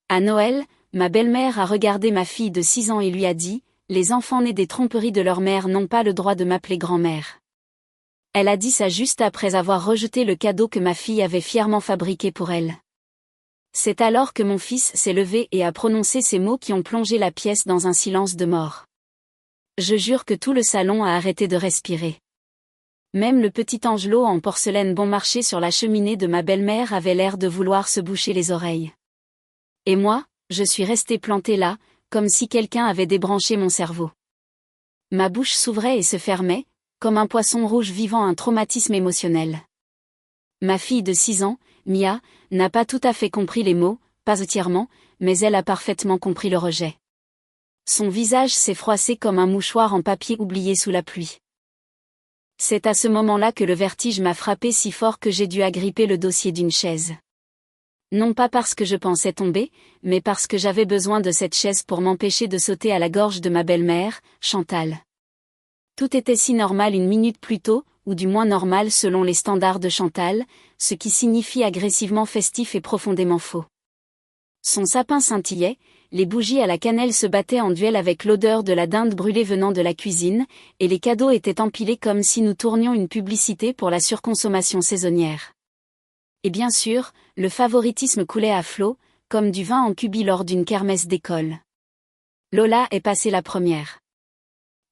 À Noël, ma belle-mère a regardé ma fille de 6 ans et lui a dit, « Les enfants nés des tromperies de leur mère n'ont pas le droit de m'appeler grand-mère. » Elle a dit ça juste après avoir rejeté le cadeau que ma fille avait fièrement fabriqué pour elle. C'est alors que mon fils s'est levé et a prononcé ces mots qui ont plongé la pièce dans un silence de mort. Je jure que tout le salon a arrêté de respirer. Même le petit angelot en porcelaine bon marché sur la cheminée de ma belle-mère avait l'air de vouloir se boucher les oreilles. Et moi, je suis restée plantée là, comme si quelqu'un avait débranché mon cerveau. Ma bouche s'ouvrait et se fermait, comme un poisson rouge vivant un traumatisme émotionnel. Ma fille de 6 ans, Mia, n'a pas tout à fait compris les mots, pas entièrement, mais elle a parfaitement compris le rejet. Son visage s'est froissé comme un mouchoir en papier oublié sous la pluie. C'est à ce moment-là que le vertige m'a frappé si fort que j'ai dû agripper le dossier d'une chaise. Non pas parce que je pensais tomber, mais parce que j'avais besoin de cette chaise pour m'empêcher de sauter à la gorge de ma belle-mère, Chantal. Tout était si normal une minute plus tôt, ou du moins normal selon les standards de Chantal, ce qui signifie agressivement festif et profondément faux. Son sapin scintillait, les bougies à la cannelle se battaient en duel avec l'odeur de la dinde brûlée venant de la cuisine, et les cadeaux étaient empilés comme si nous tournions une publicité pour la surconsommation saisonnière. Et bien sûr, le favoritisme coulait à flot, comme du vin en cubi lors d'une kermesse d'école. Lola est passée la première.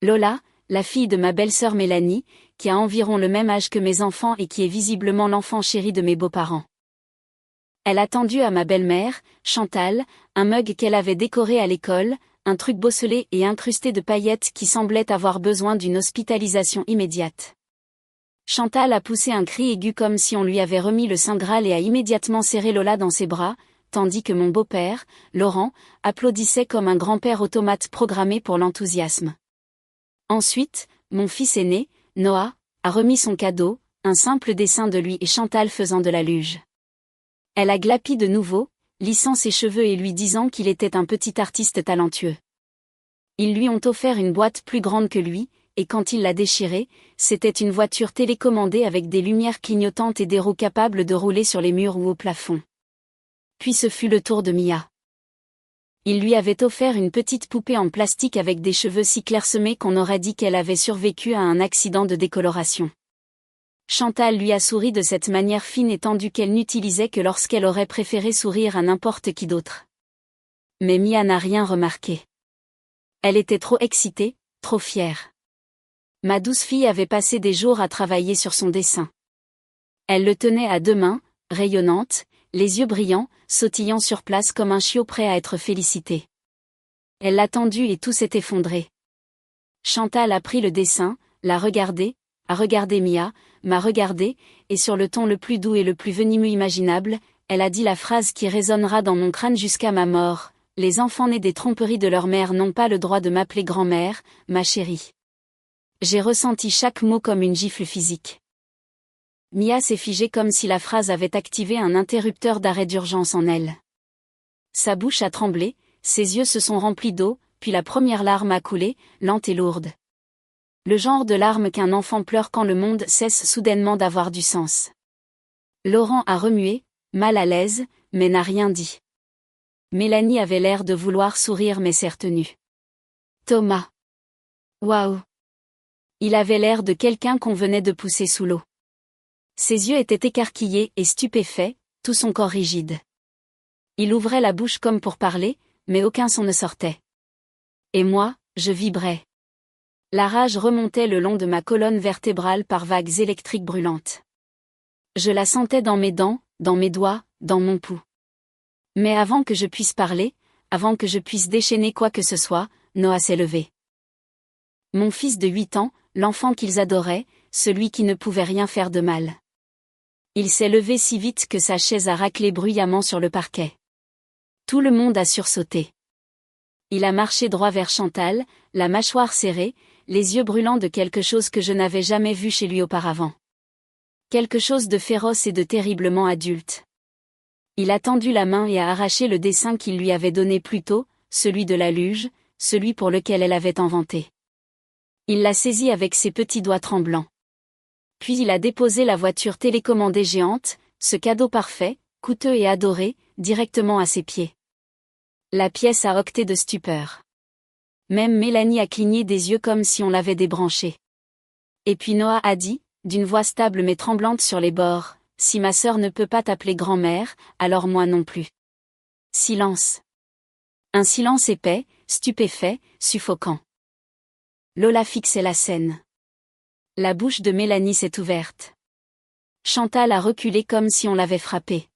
Lola, la fille de ma belle-sœur Mélanie, qui a environ le même âge que mes enfants et qui est visiblement l'enfant chéri de mes beaux-parents. Elle a tendu à ma belle-mère, Chantal, un mug qu'elle avait décoré à l'école, un truc bosselé et incrusté de paillettes qui semblait avoir besoin d'une hospitalisation immédiate. Chantal a poussé un cri aigu comme si on lui avait remis le Saint Graal et a immédiatement serré Lola dans ses bras, tandis que mon beau-père, Laurent, applaudissait comme un grand-père automate programmé pour l'enthousiasme. Ensuite, mon fils aîné, Noah, a remis son cadeau, un simple dessin de lui et Chantal faisant de la luge. Elle a glapi de nouveau, lissant ses cheveux et lui disant qu'il était un petit artiste talentueux. Ils lui ont offert une boîte plus grande que lui, et quand il l'a déchirée, c'était une voiture télécommandée avec des lumières clignotantes et des roues capables de rouler sur les murs ou au plafond. Puis ce fut le tour de Mia. Il lui avait offert une petite poupée en plastique avec des cheveux si clairsemés qu'on aurait dit qu'elle avait survécu à un accident de décoloration. Chantal lui a souri de cette manière fine et tendue qu'elle n'utilisait que lorsqu'elle aurait préféré sourire à n'importe qui d'autre. Mais Mia n'a rien remarqué. Elle était trop excitée, trop fière. Ma douce fille avait passé des jours à travailler sur son dessin. Elle le tenait à 2 mains, rayonnante, les yeux brillants, sautillant sur place comme un chiot prêt à être félicité. Elle l'a tendu et tout s'est effondré. Chantal a pris le dessin, l'a regardé, a regardé Mia, m'a regardé, et sur le ton le plus doux et le plus venimeux imaginable, elle a dit la phrase qui résonnera dans mon crâne jusqu'à ma mort, « Les enfants nés des tromperies de leur mère n'ont pas le droit de m'appeler grand-mère, ma chérie. » J'ai ressenti chaque mot comme une gifle physique. Mia s'est figée comme si la phrase avait activé un interrupteur d'arrêt d'urgence en elle. Sa bouche a tremblé, ses yeux se sont remplis d'eau, puis la première larme a coulé, lente et lourde. Le genre de larme qu'un enfant pleure quand le monde cesse soudainement d'avoir du sens. Laurent a remué, mal à l'aise, mais n'a rien dit. Mélanie avait l'air de vouloir sourire mais s'est retenue. Thomas. Waouh. Il avait l'air de quelqu'un qu'on venait de pousser sous l'eau. Ses yeux étaient écarquillés et stupéfaits, tout son corps rigide. Il ouvrait la bouche comme pour parler, mais aucun son ne sortait. Et moi, je vibrais. La rage remontait le long de ma colonne vertébrale par vagues électriques brûlantes. Je la sentais dans mes dents, dans mes doigts, dans mon pouls. Mais avant que je puisse parler, avant que je puisse déchaîner quoi que ce soit, Noah s'est levé. Mon fils de 8 ans, l'enfant qu'ils adoraient, celui qui ne pouvait rien faire de mal. Il s'est levé si vite que sa chaise a raclé bruyamment sur le parquet. Tout le monde a sursauté. Il a marché droit vers Chantal, la mâchoire serrée, les yeux brûlants de quelque chose que je n'avais jamais vu chez lui auparavant. Quelque chose de féroce et de terriblement adulte. Il a tendu la main et a arraché le dessin qu'il lui avait donné plus tôt, celui de la luge, celui pour lequel elle avait inventé. Il l'a saisi avec ses petits doigts tremblants. Puis il a déposé la voiture télécommandée géante, ce cadeau parfait, coûteux et adoré, directement à ses pieds. La pièce a octé de stupeur. Même Mélanie a cligné des yeux comme si on l'avait débranchée. Et puis Noah a dit, d'une voix stable mais tremblante sur les bords, « Si ma sœur ne peut pas t'appeler grand-mère, alors moi non plus. » Silence. Un silence épais, stupéfait, suffocant. Lola fixait la scène. La bouche de Mélanie s'est ouverte. Chantal a reculé comme si on l'avait frappée.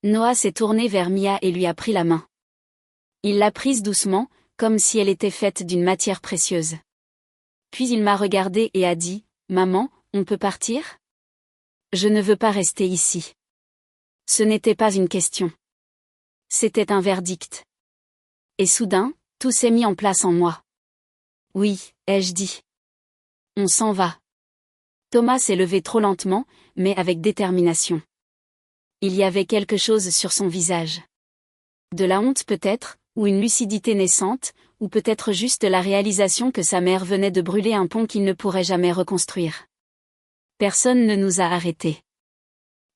Noah s'est tourné vers Mia et lui a pris la main. Il l'a prise doucement, comme si elle était faite d'une matière précieuse. Puis il m'a regardée et a dit, « Maman, on peut partir ? Je ne veux pas rester ici. » Ce n'était pas une question. C'était un verdict. Et soudain, tout s'est mis en place en moi. « Oui, ai-je dit. On s'en va. » Thomas s'est levé trop lentement, mais avec détermination. Il y avait quelque chose sur son visage. De la honte peut-être, ou une lucidité naissante, ou peut-être juste la réalisation que sa mère venait de brûler un pont qu'il ne pourrait jamais reconstruire. Personne ne nous a arrêtés.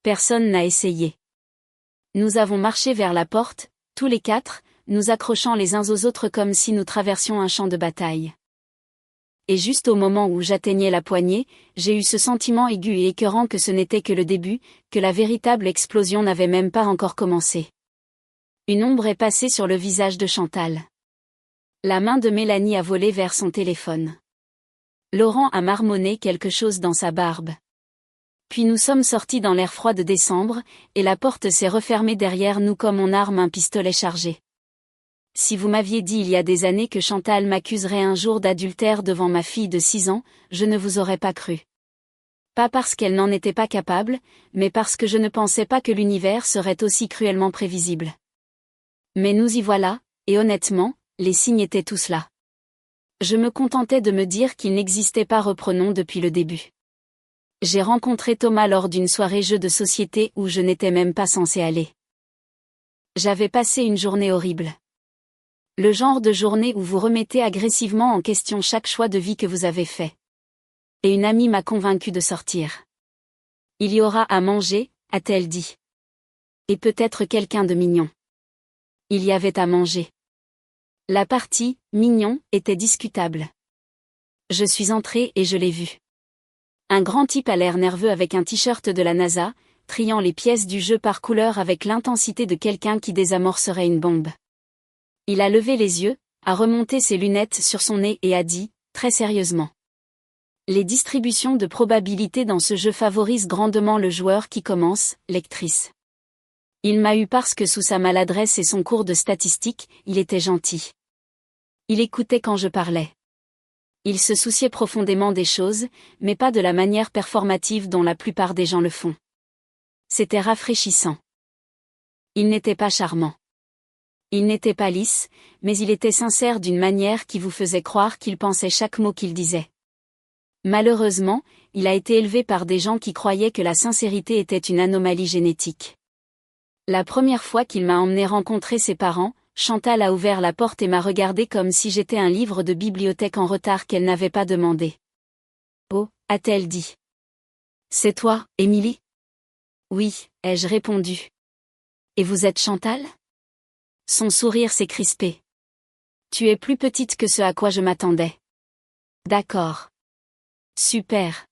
Personne n'a essayé. Nous avons marché vers la porte, tous les quatre, nous accrochant les uns aux autres comme si nous traversions un champ de bataille. Et juste au moment où j'atteignais la poignée, j'ai eu ce sentiment aigu et écœurant que ce n'était que le début, que la véritable explosion n'avait même pas encore commencé. Une ombre est passée sur le visage de Chantal. La main de Mélanie a volé vers son téléphone. Laurent a marmonné quelque chose dans sa barbe. Puis nous sommes sortis dans l'air froid de décembre, et la porte s'est refermée derrière nous comme on arme un pistolet chargé. Si vous m'aviez dit il y a des années que Chantal m'accuserait un jour d'adultère devant ma fille de 6 ans, je ne vous aurais pas cru. Pas parce qu'elle n'en était pas capable, mais parce que je ne pensais pas que l'univers serait aussi cruellement prévisible. Mais nous y voilà, et honnêtement, les signes étaient tous là. Je me contentais de me dire qu'il n'existait pas reprenons depuis le début. J'ai rencontré Thomas lors d'une soirée jeu de société où je n'étais même pas censée aller. J'avais passé une journée horrible. Le genre de journée où vous remettez agressivement en question chaque choix de vie que vous avez fait. Et une amie m'a convaincue de sortir. Il y aura à manger, a-t-elle dit. Et peut-être quelqu'un de mignon. Il y avait à manger. La partie, mignon, était discutable. Je suis entrée et je l'ai vu. Un grand type à l'air nerveux avec un t-shirt de la NASA, triant les pièces du jeu par couleur avec l'intensité de quelqu'un qui désamorcerait une bombe. Il a levé les yeux, a remonté ses lunettes sur son nez et a dit, très sérieusement. Les distributions de probabilités dans ce jeu favorisent grandement le joueur qui commence, lectrice. Il m'a eu parce que sous sa maladresse et son cours de statistique, il était gentil. Il écoutait quand je parlais. Il se souciait profondément des choses, mais pas de la manière performative dont la plupart des gens le font. C'était rafraîchissant. Il n'était pas charmant. Il n'était pas lisse, mais il était sincère d'une manière qui vous faisait croire qu'il pensait chaque mot qu'il disait. Malheureusement, il a été élevé par des gens qui croyaient que la sincérité était une anomalie génétique. La première fois qu'il m'a emmené rencontrer ses parents, Chantal a ouvert la porte et m'a regardé comme si j'étais un livre de bibliothèque en retard qu'elle n'avait pas demandé. « Oh, a-t-elle dit. C'est toi, Émilie ? » « Oui, ai-je répondu. »« Et vous êtes Chantal ?» Son sourire s'est crispé. « Tu es plus petite que ce à quoi je m'attendais. »« D'accord. Super.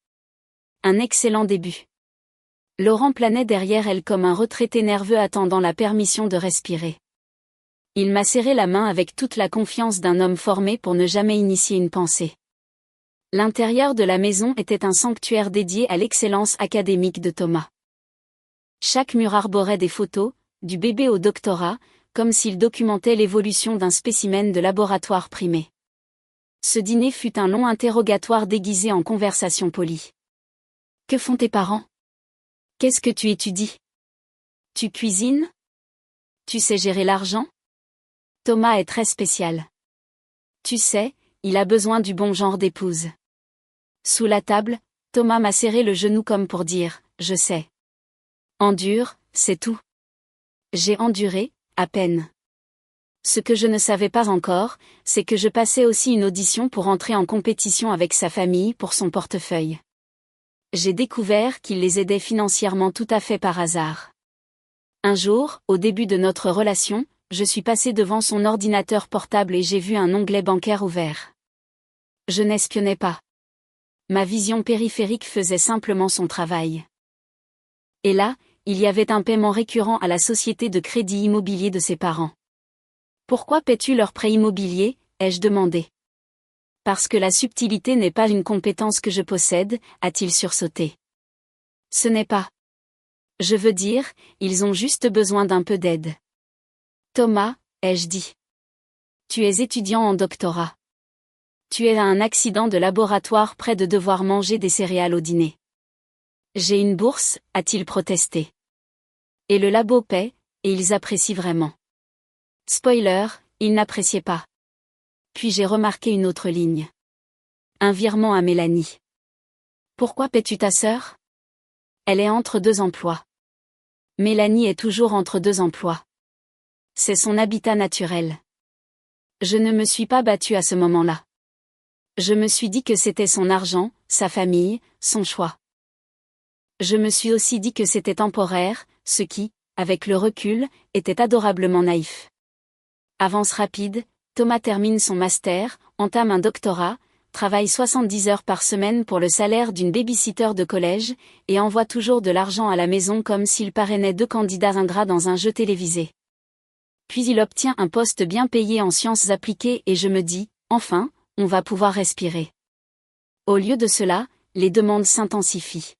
Un excellent début. » Laurent planait derrière elle comme un retraité nerveux attendant la permission de respirer. Il m'a serré la main avec toute la confiance d'un homme formé pour ne jamais initier une pensée. L'intérieur de la maison était un sanctuaire dédié à l'excellence académique de Thomas. Chaque mur arborait des photos, du bébé au doctorat, comme s'il documentait l'évolution d'un spécimen de laboratoire primé. Ce dîner fut un long interrogatoire déguisé en conversation polie. « Que font tes parents ? Qu'est-ce que tu étudies ? Tu cuisines ? Tu sais gérer l'argent ? Thomas est très spécial. Tu sais, il a besoin du bon genre d'épouse. » Sous la table, Thomas m'a serré le genou comme pour dire, « Je sais. » Endure, c'est tout. J'ai enduré, à peine. Ce que je ne savais pas encore, c'est que je passais aussi une audition pour entrer en compétition avec sa famille pour son portefeuille. J'ai découvert qu'il les aidait financièrement tout à fait par hasard. Un jour, au début de notre relation, je suis passé devant son ordinateur portable et j'ai vu un onglet bancaire ouvert. Je n'espionnais pas. Ma vision périphérique faisait simplement son travail. Et là, il y avait un paiement récurrent à la société de crédit immobilier de ses parents. Pourquoi paies-tu leur prêt immobilier, ai-je demandé. Parce que la subtilité n'est pas une compétence que je possède, a-t-il sursauté. Ce n'est pas. Je veux dire, ils ont juste besoin d'un peu d'aide. Thomas, ai-je dit. Tu es étudiant en doctorat. Tu es à un accident de laboratoire près de devoir manger des céréales au dîner. J'ai une bourse, a-t-il protesté. Et le labo paie, et ils apprécient vraiment. Spoiler, ils n'appréciaient pas. Puis j'ai remarqué une autre ligne. Un virement à Mélanie. Pourquoi paies-tu ta sœur? Elle est entre 2 emplois. Mélanie est toujours entre 2 emplois. C'est son habitat naturel. Je ne me suis pas battue à ce moment-là. Je me suis dit que c'était son argent, sa famille, son choix. Je me suis aussi dit que c'était temporaire, ce qui, avec le recul, était adorablement naïf. Avance rapide, Thomas termine son master, entame un doctorat, travaille 70 heures par semaine pour le salaire d'une baby-sitter de collège, et envoie toujours de l'argent à la maison comme s'il parrainait 2 candidats ingrats dans un jeu télévisé. Puis il obtient un poste bien payé en sciences appliquées et je me dis, enfin, on va pouvoir respirer. Au lieu de cela, les demandes s'intensifient.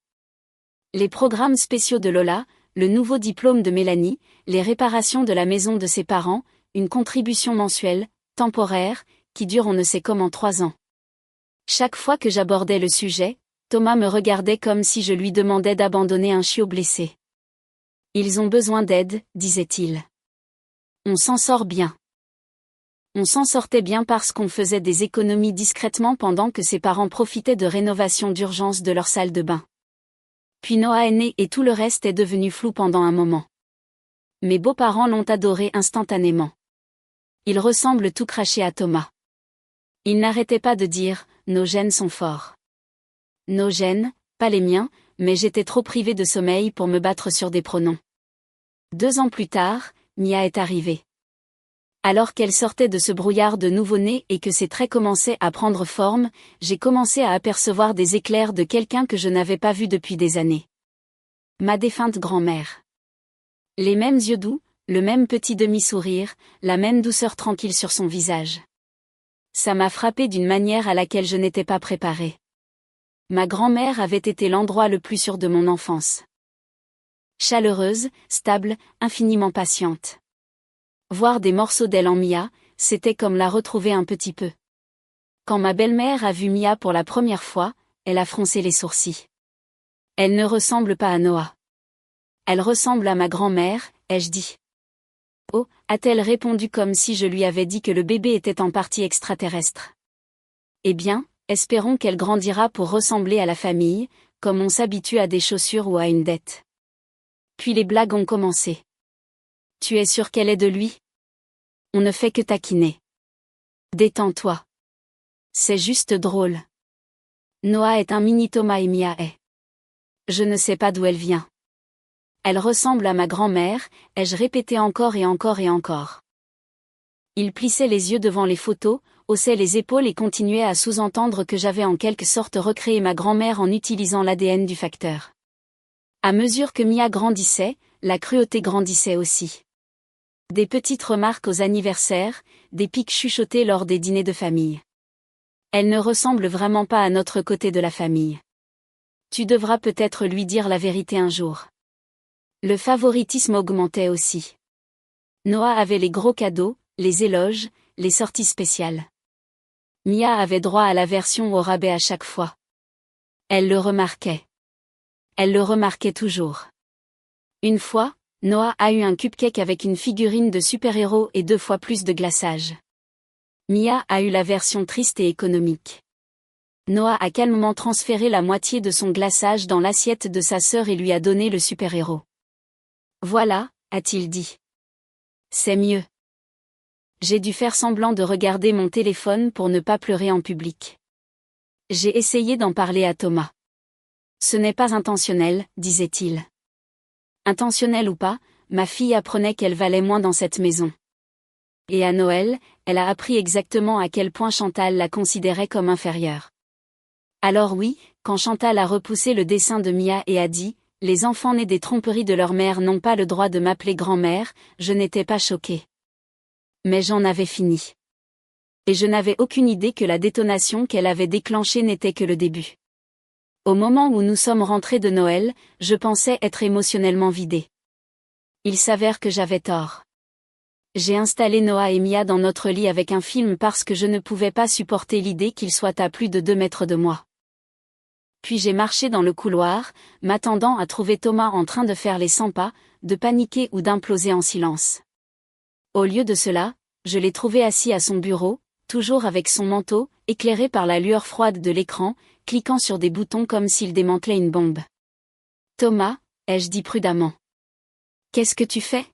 Les programmes spéciaux de Lola, le nouveau diplôme de Mélanie, les réparations de la maison de ses parents, une contribution mensuelle, temporaire, qui dure on ne sait comment 3 ans. Chaque fois que j'abordais le sujet, Thomas me regardait comme si je lui demandais d'abandonner un chiot blessé. Ils ont besoin d'aide, disait-il. On s'en sort bien. On s'en sortait bien parce qu'on faisait des économies discrètement pendant que ses parents profitaient de rénovations d'urgence de leur salle de bain. Puis Noah est né et tout le reste est devenu flou pendant un moment. Mes beaux-parents l'ont adoré instantanément. Il ressemble tout craché à Thomas. Il n'arrêtait pas de dire, nos gènes sont forts. Nos gènes, pas les miens, mais j'étais trop privée de sommeil pour me battre sur des pronoms. 2 ans plus tard, Mia est arrivée. Alors qu'elle sortait de ce brouillard de nouveau-né et que ses traits commençaient à prendre forme, j'ai commencé à apercevoir des éclairs de quelqu'un que je n'avais pas vu depuis des années. Ma défunte grand-mère. Les mêmes yeux doux, le même petit demi-sourire, la même douceur tranquille sur son visage. Ça m'a frappé d'une manière à laquelle je n'étais pas préparée. Ma grand-mère avait été l'endroit le plus sûr de mon enfance. Chaleureuse, stable, infiniment patiente. Voir des morceaux d'elle en Mia, c'était comme la retrouver un petit peu. Quand ma belle-mère a vu Mia pour la première fois, elle a froncé les sourcils. Elle ne ressemble pas à Noah. Elle ressemble à ma grand-mère, ai-je dit. Oh, a-t-elle répondu comme si je lui avais dit que le bébé était en partie extraterrestre. Eh bien, espérons qu'elle grandira pour ressembler à la famille, comme on s'habitue à des chaussures ou à une dette. Puis les blagues ont commencé. Tu es sûr qu'elle est de lui? On ne fait que taquiner. Détends-toi. C'est juste drôle. Noah est un mini Thomas et Mia est. Je ne sais pas d'où elle vient. Elle ressemble à ma grand-mère, ai-je répété encore et encore et encore. Il plissait les yeux devant les photos, haussait les épaules et continuait à sous-entendre que j'avais en quelque sorte recréé ma grand-mère en utilisant l'ADN du facteur. À mesure que Mia grandissait, la cruauté grandissait aussi. Des petites remarques aux anniversaires, des pics chuchotés lors des dîners de famille. Elle ne ressemble vraiment pas à notre côté de la famille. Tu devras peut-être lui dire la vérité un jour. Le favoritisme augmentait aussi. Noah avait les gros cadeaux, les éloges, les sorties spéciales. Mia avait droit à la version au rabais à chaque fois. Elle le remarquait. Elle le remarquait toujours. Une fois, Noah a eu un cupcake avec une figurine de super-héros et 2 fois plus de glaçage. Mia a eu la version triste et économique. Noah a calmement transféré la moitié de son glaçage dans l'assiette de sa sœur et lui a donné le super-héros. Voilà, a-t-il dit. C'est mieux. J'ai dû faire semblant de regarder mon téléphone pour ne pas pleurer en public. J'ai essayé d'en parler à Thomas. Ce n'est pas intentionnel, disait-il. Intentionnel ou pas, ma fille apprenait qu'elle valait moins dans cette maison. Et à Noël, elle a appris exactement à quel point Chantal la considérait comme inférieure. Alors oui, quand Chantal a repoussé le dessin de Mia et a dit « Les enfants nés des tromperies de leur mère n'ont pas le droit de m'appeler grand-mère », je n'étais pas choquée. Mais j'en avais fini. Et je n'avais aucune idée que la détonation qu'elle avait déclenchée n'était que le début. Au moment où nous sommes rentrés de Noël, je pensais être émotionnellement vidée. Il s'avère que j'avais tort. J'ai installé Noah et Mia dans notre lit avec un film parce que je ne pouvais pas supporter l'idée qu'ils soient à plus de 2 mètres de moi. Puis j'ai marché dans le couloir, m'attendant à trouver Thomas en train de faire les 100 pas, de paniquer ou d'imploser en silence. Au lieu de cela, je l'ai trouvé assis à son bureau, toujours avec son manteau, éclairé par la lueur froide de l'écran, cliquant sur des boutons comme s'il démantelait une bombe. « Thomas », ai-je dit prudemment. « Qu'est-ce que tu fais ?»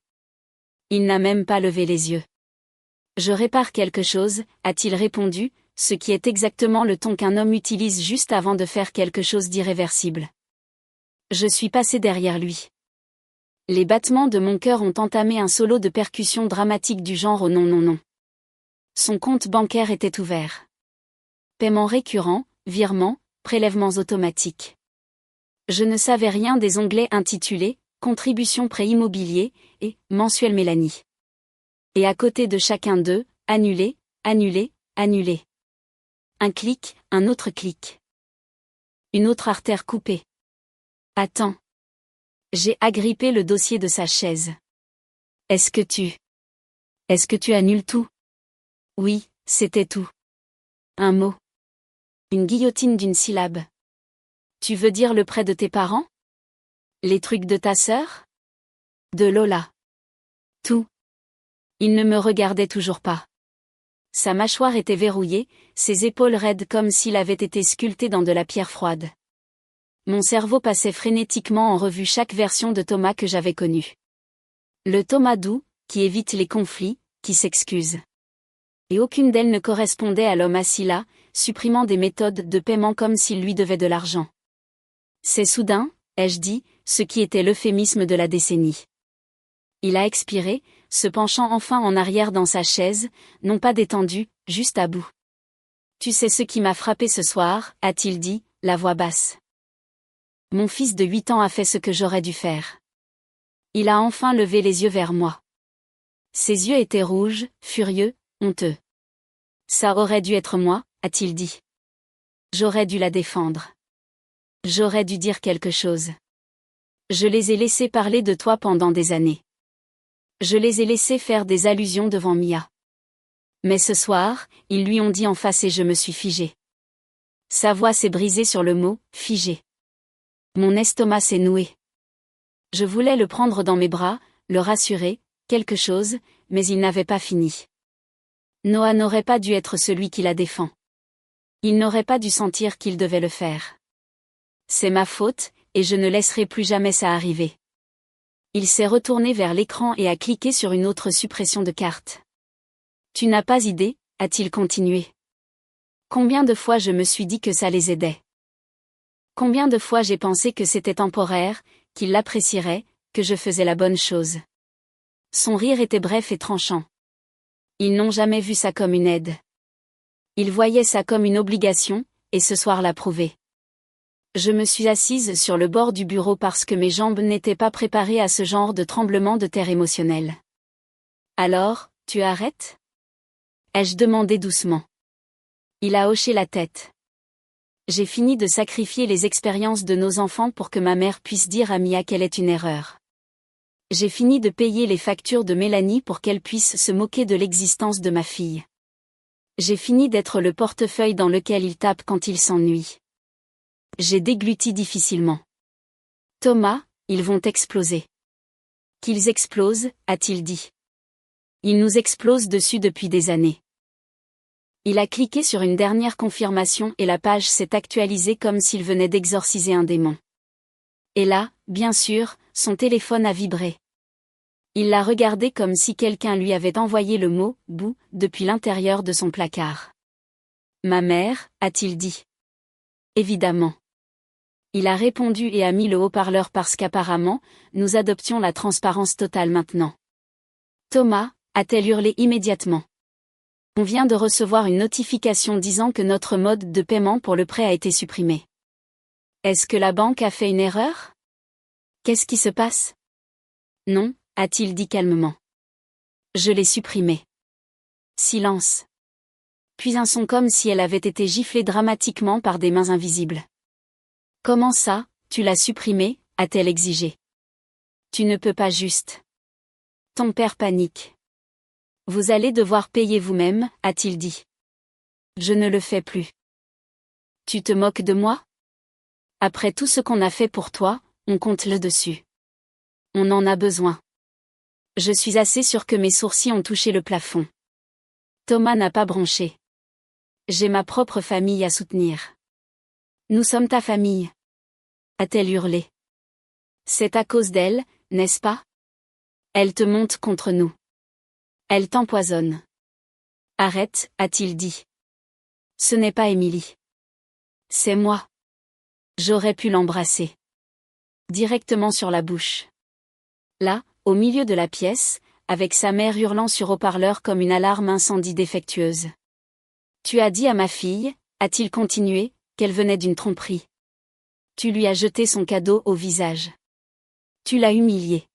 Il n'a même pas levé les yeux. « Je répare quelque chose », a-t-il répondu, ce qui est exactement le ton qu'un homme utilise juste avant de faire quelque chose d'irréversible. Je suis passé derrière lui. Les battements de mon cœur ont entamé un solo de percussion dramatique du genre « Oh non non non ». Son compte bancaire était ouvert. Paiement récurrent, virement, prélèvements automatiques. Je ne savais rien des onglets intitulés « Contribution prêt immobilier » et « Mensuel Mélanie ». Et à côté de chacun d'eux, « Annuler, annuler, annuler ». Un clic, un autre clic. Une autre artère coupée. Attends. J'ai agrippé le dossier de sa chaise. Est-ce que tu annules tout? Oui, c'était tout. Un mot. Une guillotine d'une syllabe. Tu veux dire le prêt de tes parents? Les trucs de ta sœur? De Lola. Tout. Il ne me regardait toujours pas. Sa mâchoire était verrouillée, ses épaules raides comme s'il avait été sculpté dans de la pierre froide. Mon cerveau passait frénétiquement en revue chaque version de Thomas que j'avais connue. Le Thomas doux, qui évite les conflits, qui s'excuse. Et aucune d'elles ne correspondait à l'homme assis là, supprimant des méthodes de paiement comme s'il lui devait de l'argent. C'est soudain, ai-je dit, ce qui était l'euphémisme de la décennie. Il a expiré, se penchant enfin en arrière dans sa chaise, non pas détendu, juste à bout. Tu sais ce qui m'a frappé ce soir, a-t-il dit, la voix basse. Mon fils de 8 ans a fait ce que j'aurais dû faire. Il a enfin levé les yeux vers moi. Ses yeux étaient rouges, furieux, honteux. Ça aurait dû être moi, a-t-il dit. J'aurais dû la défendre. J'aurais dû dire quelque chose. Je les ai laissés parler de toi pendant des années. Je les ai laissés faire des allusions devant Mia. Mais ce soir, ils lui ont dit en face et je me suis figée. Sa voix s'est brisée sur le mot « figée ». Mon estomac s'est noué. Je voulais le prendre dans mes bras, le rassurer, quelque chose, mais il n'avait pas fini. Noah n'aurait pas dû être celui qui la défend. Il n'aurait pas dû sentir qu'il devait le faire. C'est ma faute, et je ne laisserai plus jamais ça arriver. Il s'est retourné vers l'écran et a cliqué sur une autre suppression de carte. Tu n'as pas idée, a-t-il continué. Combien de fois je me suis dit que ça les aidait. Combien de fois j'ai pensé que c'était temporaire, qu'il l'apprécierait, que je faisais la bonne chose. Son rire était bref et tranchant. Ils n'ont jamais vu ça comme une aide. Ils voyaient ça comme une obligation, et ce soir l'a prouvé. Je me suis assise sur le bord du bureau parce que mes jambes n'étaient pas préparées à ce genre de tremblement de terre émotionnel. Alors, tu arrêtes? Ai-je demandé doucement. Il a hoché la tête. J'ai fini de sacrifier les expériences de nos enfants pour que ma mère puisse dire à Mia qu'elle est une erreur. J'ai fini de payer les factures de Mélanie pour qu'elle puisse se moquer de l'existence de ma fille. J'ai fini d'être le portefeuille dans lequel il tape quand il s'ennuie. J'ai dégluti difficilement. Thomas, ils vont exploser. Qu'ils explosent, a-t-il dit. Ils nous explosent dessus depuis des années. Il a cliqué sur une dernière confirmation et la page s'est actualisée comme s'il venait d'exorciser un démon. Et là, bien sûr, son téléphone a vibré. Il l'a regardé comme si quelqu'un lui avait envoyé le mot « boue » depuis l'intérieur de son placard. Ma mère, a-t-il dit. Évidemment. Il a répondu et a mis le haut-parleur parce qu'apparemment, nous adoptions la transparence totale maintenant. Thomas, a-t-elle hurlé immédiatement. On vient de recevoir une notification disant que notre mode de paiement pour le prêt a été supprimé. Est-ce que la banque a fait une erreur? Qu'est-ce qui se passe? Non, a-t-il dit calmement. Je l'ai supprimé. Silence. Puis un son comme si elle avait été giflée dramatiquement par des mains invisibles. Comment ça, tu l'as supprimé, a-t-elle exigé. Tu ne peux pas juste. Ton père panique. Vous allez devoir payer vous-même, a-t-il dit. Je ne le fais plus. Tu te moques de moi? Après tout ce qu'on a fait pour toi, on compte le dessus. On en a besoin. Je suis assez sûre que mes sourcils ont touché le plafond. Thomas n'a pas bronché. J'ai ma propre famille à soutenir. Nous sommes ta famille. A-t-elle hurlé. C'est à cause d'elle, n'est-ce pas? Elle te monte contre nous. Elle t'empoisonne. Arrête, a-t-il dit. Ce n'est pas Émilie. C'est moi. J'aurais pu l'embrasser. Directement sur la bouche. Là, au milieu de la pièce, avec sa mère hurlant sur haut-parleur comme une alarme incendie défectueuse. Tu as dit à ma fille, a-t-il continué, qu'elle venait d'une tromperie. Tu lui as jeté son cadeau au visage. Tu l'as humiliée.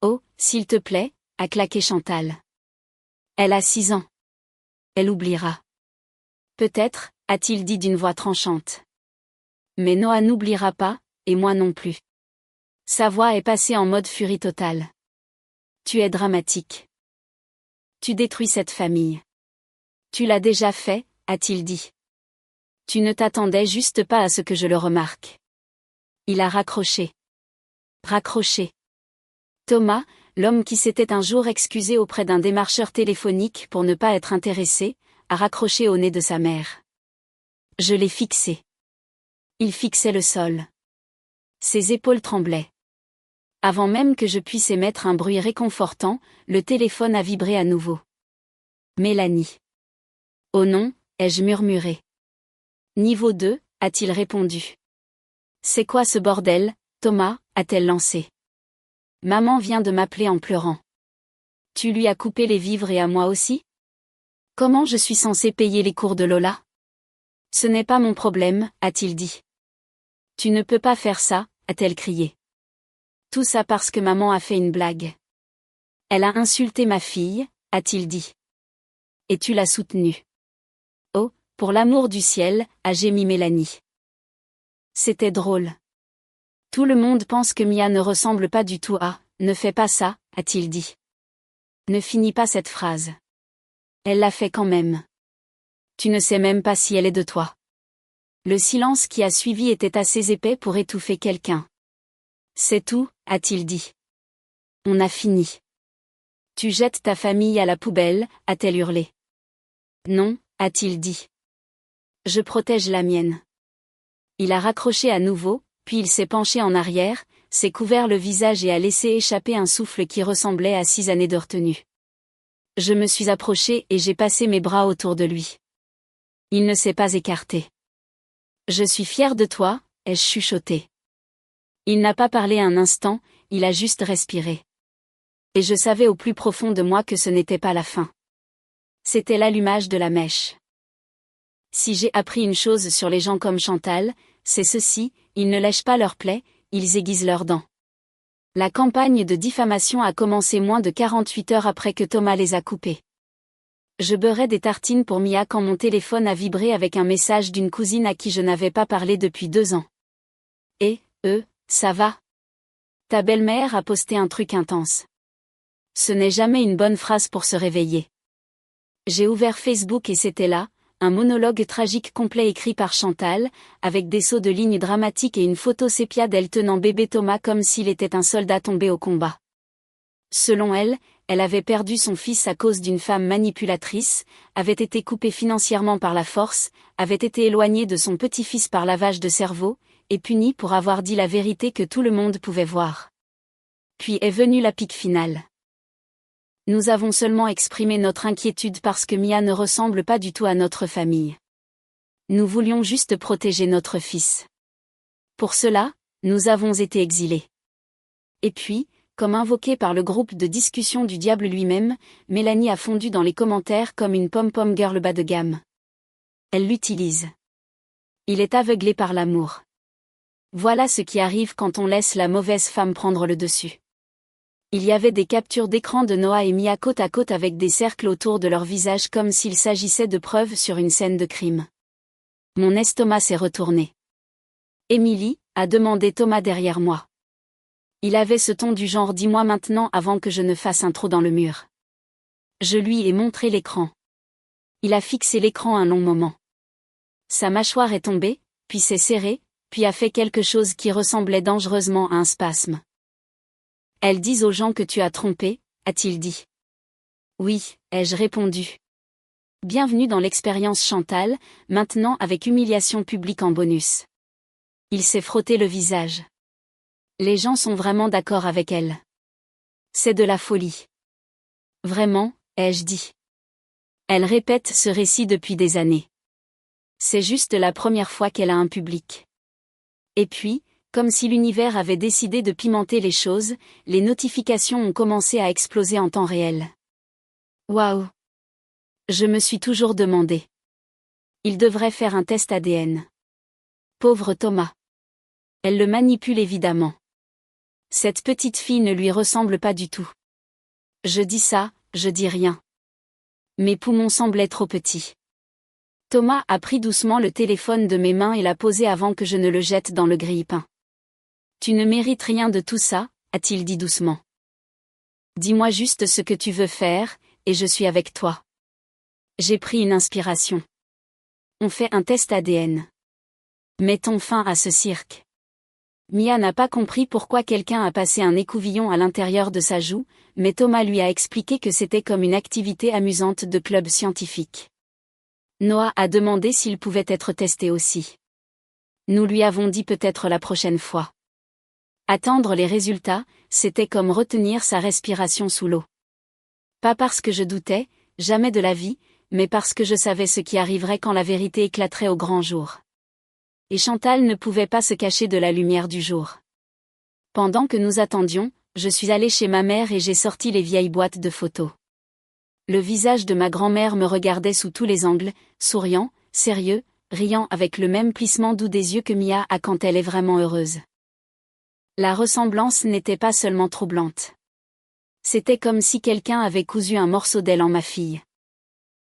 Oh, s'il te plaît, a claqué Chantal. Elle a 6 ans. Elle oubliera. Peut-être, a-t-il dit d'une voix tranchante. Mais Noah n'oubliera pas, et moi non plus. Sa voix est passée en mode furie totale. Tu es dramatique. Tu détruis cette famille. Tu l'as déjà fait, a-t-il dit. Tu ne t'attendais juste pas à ce que je le remarque. Il a raccroché. Raccroché. Thomas, l'homme qui s'était un jour excusé auprès d'un démarcheur téléphonique pour ne pas être intéressé, a raccroché au nez de sa mère. Je l'ai fixé. Il fixait le sol. Ses épaules tremblaient. Avant même que je puisse émettre un bruit réconfortant, le téléphone a vibré à nouveau. Mélanie. Oh non, ai-je murmuré. Niveau 2, a-t-il répondu. C'est quoi ce bordel, Thomas, a-t-elle lancé. Maman vient de m'appeler en pleurant. Tu lui as coupé les vivres et à moi aussi? Comment je suis censée payer les cours de Lola? Ce n'est pas mon problème, a-t-il dit. Tu ne peux pas faire ça, a-t-elle crié. Tout ça parce que maman a fait une blague. Elle a insulté ma fille, a-t-il dit. Et tu l'as soutenue. Oh, pour l'amour du ciel, a gémi Mélanie. C'était drôle. Tout le monde pense que Mia ne ressemble pas du tout à « ne fais pas ça », a-t-il dit. Ne finis pas cette phrase. Elle l'a fait quand même. Tu ne sais même pas si elle est de toi. Le silence qui a suivi était assez épais pour étouffer quelqu'un. C'est tout, a-t-il dit. On a fini. Tu jettes ta famille à la poubelle, a-t-elle hurlé. Non, a-t-il dit. Je protège la mienne. Il a raccroché à nouveau, puis il s'est penché en arrière, s'est couvert le visage et a laissé échapper un souffle qui ressemblait à 6 années de retenue. Je me suis approchée et j'ai passé mes bras autour de lui. Il ne s'est pas écarté. Je suis fière de toi, ai-je chuchoté. Il n'a pas parlé un instant, il a juste respiré. Et je savais au plus profond de moi que ce n'était pas la fin. C'était l'allumage de la mèche. Si j'ai appris une chose sur les gens comme Chantal, c'est ceci, ils ne lèchent pas leurs plaies, ils aiguisent leurs dents. La campagne de diffamation a commencé moins de 48 heures après que Thomas les a coupés. Je beurrais des tartines pour Mia quand mon téléphone a vibré avec un message d'une cousine à qui je n'avais pas parlé depuis 2 ans. Et, ça va? Ta belle-mère a posté un truc intense. Ce n'est jamais une bonne phrase pour se réveiller. J'ai ouvert Facebook et c'était là, un monologue tragique complet écrit par Chantal, avec des sauts de lignes dramatiques et une photo sépia d'elle tenant bébé Thomas comme s'il était un soldat tombé au combat. Selon elle, elle avait perdu son fils à cause d'une femme manipulatrice, avait été coupée financièrement par la force, avait été éloignée de son petit-fils par lavage de cerveau, et punie pour avoir dit la vérité que tout le monde pouvait voir. Puis est venue la pique finale. Nous avons seulement exprimé notre inquiétude parce que Mia ne ressemble pas du tout à notre famille. Nous voulions juste protéger notre fils. Pour cela, nous avons été exilés. Et puis, Comme invoqué par le groupe de discussion du diable lui-même, Mélanie a fondu dans les commentaires comme une pom-pom girl bas de gamme. Elle l'utilise. Il est aveuglé par l'amour. Voilà ce qui arrive quand on laisse la mauvaise femme prendre le dessus. Il y avait des captures d'écran de Noah et Mia côte à côte avec des cercles autour de leur visage comme s'il s'agissait de preuves sur une scène de crime. Mon estomac s'est retourné. Émilie, a demandé Thomas derrière moi. Il avait ce ton du genre dis-moi maintenant avant que je ne fasse un trou dans le mur. Je lui ai montré l'écran. Il a fixé l'écran un long moment. Sa mâchoire est tombée, puis s'est serrée, puis a fait quelque chose qui ressemblait dangereusement à un spasme. Elles disent aux gens que tu as trompé, a-t-il dit. Oui, ai-je répondu. Bienvenue dans l'expérience Chantal, maintenant avec humiliation publique en bonus. Il s'est frotté le visage. Les gens sont vraiment d'accord avec elle. C'est de la folie. Vraiment, ai-je dit. Elle répète ce récit depuis des années. C'est juste la première fois qu'elle a un public. Et puis, comme si l'univers avait décidé de pimenter les choses, les notifications ont commencé à exploser en temps réel. Waouh! Je me suis toujours demandé. Il devrait faire un test ADN. Pauvre Thomas. Elle le manipule évidemment. Cette petite fille ne lui ressemble pas du tout. Je dis ça, je dis rien. Mes poumons semblaient trop petits. Thomas a pris doucement le téléphone de mes mains et l'a posé avant que je ne le jette dans le grille-pain. Tu ne mérites rien de tout ça, a-t-il dit doucement. Dis-moi juste ce que tu veux faire, et je suis avec toi. J'ai pris une inspiration. On fait un test ADN. Mettons fin à ce cirque. Mia n'a pas compris pourquoi quelqu'un a passé un écouvillon à l'intérieur de sa joue, mais Thomas lui a expliqué que c'était comme une activité amusante de club scientifique. Noah a demandé s'il pouvait être testé aussi. Nous lui avons dit peut-être la prochaine fois. Attendre les résultats, c'était comme retenir sa respiration sous l'eau. Pas parce que je doutais, jamais de la vie, mais parce que je savais ce qui arriverait quand la vérité éclaterait au grand jour. Et Chantal ne pouvait pas se cacher de la lumière du jour. Pendant que nous attendions, je suis allée chez ma mère et j'ai sorti les vieilles boîtes de photos. Le visage de ma grand-mère me regardait sous tous les angles, souriant, sérieux, riant avec le même plissement doux des yeux que Mia a quand elle est vraiment heureuse. La ressemblance n'était pas seulement troublante. C'était comme si quelqu'un avait cousu un morceau d'elle en ma fille.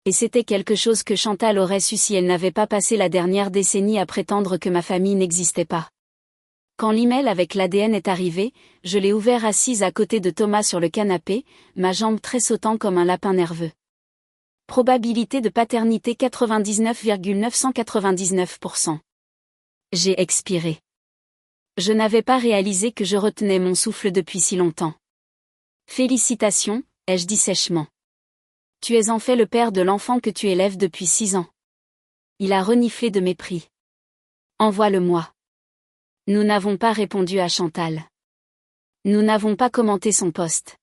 Et c'était quelque chose que Chantal aurait su si elle n'avait pas passé la dernière décennie à prétendre que ma famille n'existait pas. Quand l'email avec l'ADN est arrivé, je l'ai ouvert assise à côté de Thomas sur le canapé, ma jambe tressautant comme un lapin nerveux. Probabilité de paternité 99,999%. J'ai expiré. Je n'avais pas réalisé que je retenais mon souffle depuis si longtemps. Félicitations, ai-je dit sèchement. Tu es en fait le père de l'enfant que tu élèves depuis 6 ans. Il a reniflé de mépris. Envoie-le-moi. Nous n'avons pas répondu à Chantal. Nous n'avons pas commenté son post.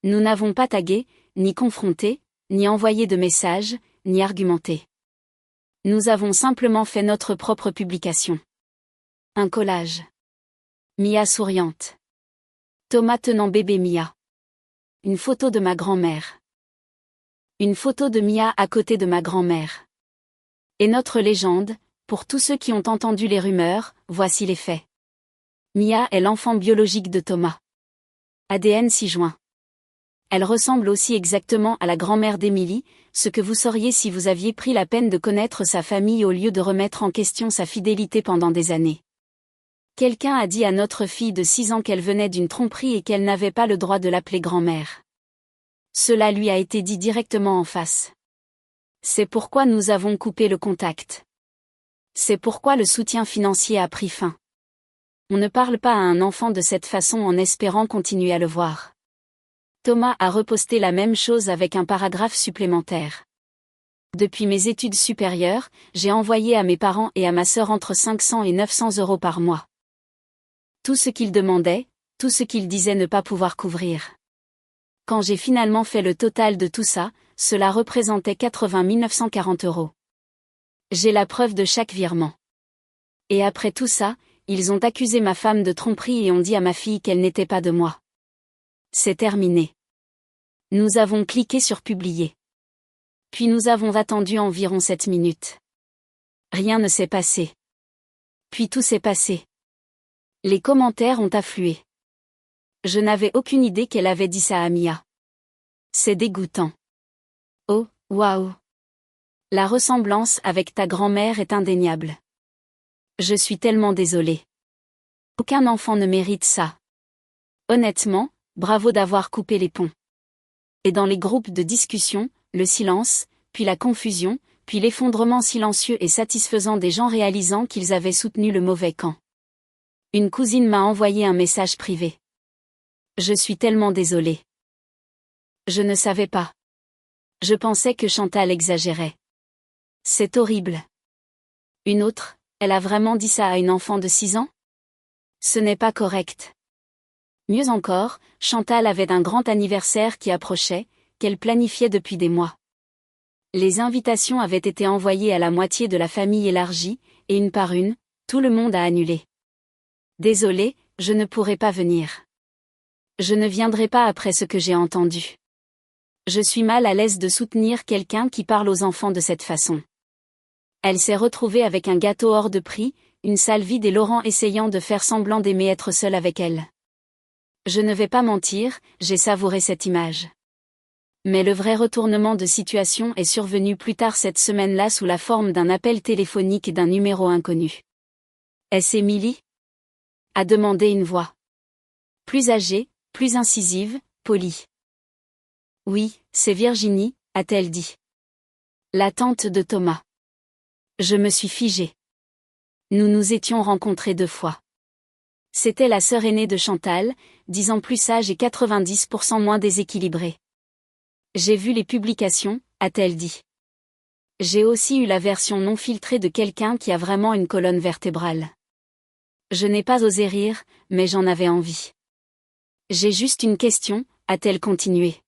Nous n'avons pas tagué, ni confronté, ni envoyé de messages, ni argumenté. Nous avons simplement fait notre propre publication. Un collage. Mia souriante. Thomas tenant bébé Mia. Une photo de ma grand-mère. Une photo de Mia à côté de ma grand-mère. Et notre légende, pour tous ceux qui ont entendu les rumeurs, voici les faits. Mia est l'enfant biologique de Thomas. ADN 6 juin. Elle ressemble aussi exactement à la grand-mère d'Émilie, ce que vous sauriez si vous aviez pris la peine de connaître sa famille au lieu de remettre en question sa fidélité pendant des années. Quelqu'un a dit à notre fille de 6 ans qu'elle venait d'une tromperie et qu'elle n'avait pas le droit de l'appeler grand-mère. Cela lui a été dit directement en face. C'est pourquoi nous avons coupé le contact. C'est pourquoi le soutien financier a pris fin. On ne parle pas à un enfant de cette façon en espérant continuer à le voir. Thomas a reposté la même chose avec un paragraphe supplémentaire. Depuis mes études supérieures, j'ai envoyé à mes parents et à ma sœur entre 500 et 900 € par mois. Tout ce qu'ils demandaient, tout ce qu'ils disaient ne pas pouvoir couvrir. Quand j'ai finalement fait le total de tout ça, cela représentait 80 940 €. J'ai la preuve de chaque virement. Et après tout ça, ils ont accusé ma femme de tromperie et ont dit à ma fille qu'elle n'était pas de moi. C'est terminé. Nous avons cliqué sur publier. Puis nous avons attendu environ 7 minutes. Rien ne s'est passé. Puis tout s'est passé. Les commentaires ont afflué. Je n'avais aucune idée qu'elle avait dit ça à Mia. C'est dégoûtant. Oh, waouh. La ressemblance avec ta grand-mère est indéniable. Je suis tellement désolée. Aucun enfant ne mérite ça. Honnêtement, bravo d'avoir coupé les ponts. Et dans les groupes de discussion, le silence, puis la confusion, puis l'effondrement silencieux et satisfaisant des gens réalisant qu'ils avaient soutenu le mauvais camp. Une cousine m'a envoyé un message privé. Je suis tellement désolée. Je ne savais pas. Je pensais que Chantal exagérait. C'est horrible. Une autre, elle a vraiment dit ça à une enfant de 6 ans? Ce n'est pas correct. Mieux encore, Chantal avait un grand anniversaire qui approchait, qu'elle planifiait depuis des mois. Les invitations avaient été envoyées à la moitié de la famille élargie, et une par une, tout le monde a annulé. Désolée, je ne pourrai pas venir. Je ne viendrai pas après ce que j'ai entendu. Je suis mal à l'aise de soutenir quelqu'un qui parle aux enfants de cette façon. Elle s'est retrouvée avec un gâteau hors de prix, une salle vide et Laurent essayant de faire semblant d'aimer être seul avec elle. Je ne vais pas mentir, j'ai savouré cette image. Mais le vrai retournement de situation est survenu plus tard cette semaine-là sous la forme d'un appel téléphonique d'un numéro inconnu. Est-ce Émilie? A demandé une voix. Plus âgée, plus incisive, polie. Oui, c'est Virginie, a-t-elle dit. La tante de Thomas. Je me suis figée. Nous nous étions rencontrés 2 fois. C'était la sœur aînée de Chantal, 10 ans plus sage et 90% moins déséquilibrée. J'ai vu les publications, a-t-elle dit. J'ai aussi eu la version non filtrée de quelqu'un qui a vraiment une colonne vertébrale. Je n'ai pas osé rire, mais j'en avais envie. J'ai juste une question, a-t-elle continué.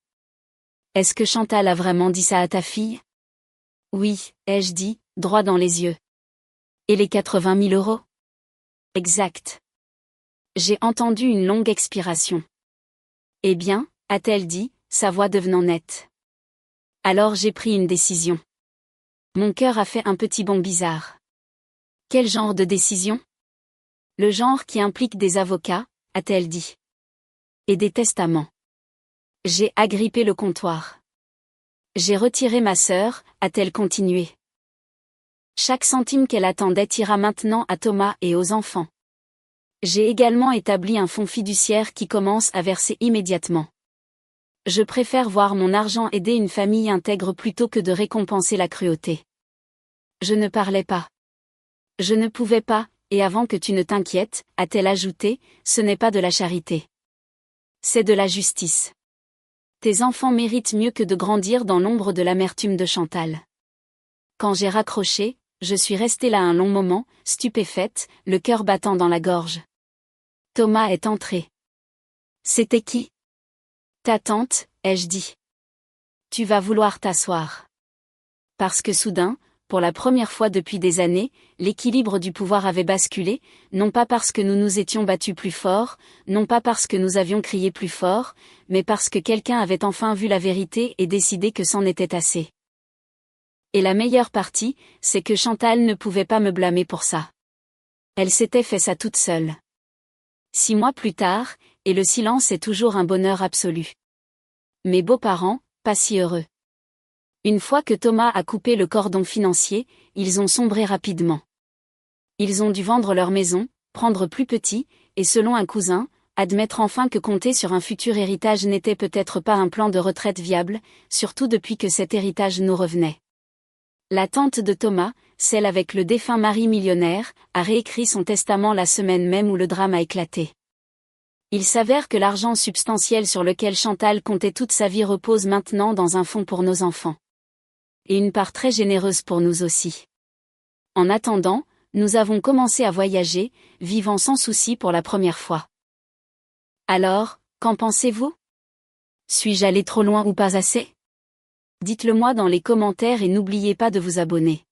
Est-ce que Chantal a vraiment dit ça à ta fille? Oui, ai-je dit, droit dans les yeux. Et les 80 000 euros? Exact. J'ai entendu une longue expiration. Eh bien, a-t-elle dit, sa voix devenant nette. Alors j'ai pris une décision. Mon cœur a fait un petit bond bizarre. Quel genre de décision? Le genre qui implique des avocats, a-t-elle dit. Et des testaments. J'ai agrippé le comptoir. J'ai retiré ma sœur, a-t-elle continué. Chaque centime qu'elle attendait ira maintenant à Thomas et aux enfants. J'ai également établi un fonds fiduciaire qui commence à verser immédiatement. Je préfère voir mon argent aider une famille intègre plutôt que de récompenser la cruauté. Je ne parlais pas. Je ne pouvais pas, et avant que tu ne t'inquiètes, a-t-elle ajouté, ce n'est pas de la charité. C'est de la justice. Tes enfants méritent mieux que de grandir dans l'ombre de l'amertume de Chantal. Quand j'ai raccroché, je suis restée là un long moment, stupéfaite, le cœur battant dans la gorge. Thomas est entré. C'était qui? Ta tante, ai-je dit. Tu vas vouloir t'asseoir. Parce que soudain, pour la première fois depuis des années, l'équilibre du pouvoir avait basculé, non pas parce que nous nous étions battus plus fort, non pas parce que nous avions crié plus fort, mais parce que quelqu'un avait enfin vu la vérité et décidé que c'en était assez. Et la meilleure partie, c'est que Chantal ne pouvait pas me blâmer pour ça. Elle s'était fait ça toute seule. 6 mois plus tard, et le silence est toujours un bonheur absolu. Mes beaux-parents, pas si heureux. Une fois que Thomas a coupé le cordon financier, ils ont sombré rapidement. Ils ont dû vendre leur maison, prendre plus petit, et selon un cousin, admettre enfin que compter sur un futur héritage n'était peut-être pas un plan de retraite viable, surtout depuis que cet héritage nous revenait. La tante de Thomas, celle avec le défunt mari millionnaire, a réécrit son testament la semaine même où le drame a éclaté. Il s'avère que l'argent substantiel sur lequel Chantal comptait toute sa vie repose maintenant dans un fonds pour nos enfants. Et une part très généreuse pour nous aussi. En attendant, nous avons commencé à voyager, vivant sans souci pour la première fois. Alors, qu'en pensez-vous? Suis-je allé trop loin ou pas assez? Dites-le moi dans les commentaires et n'oubliez pas de vous abonner.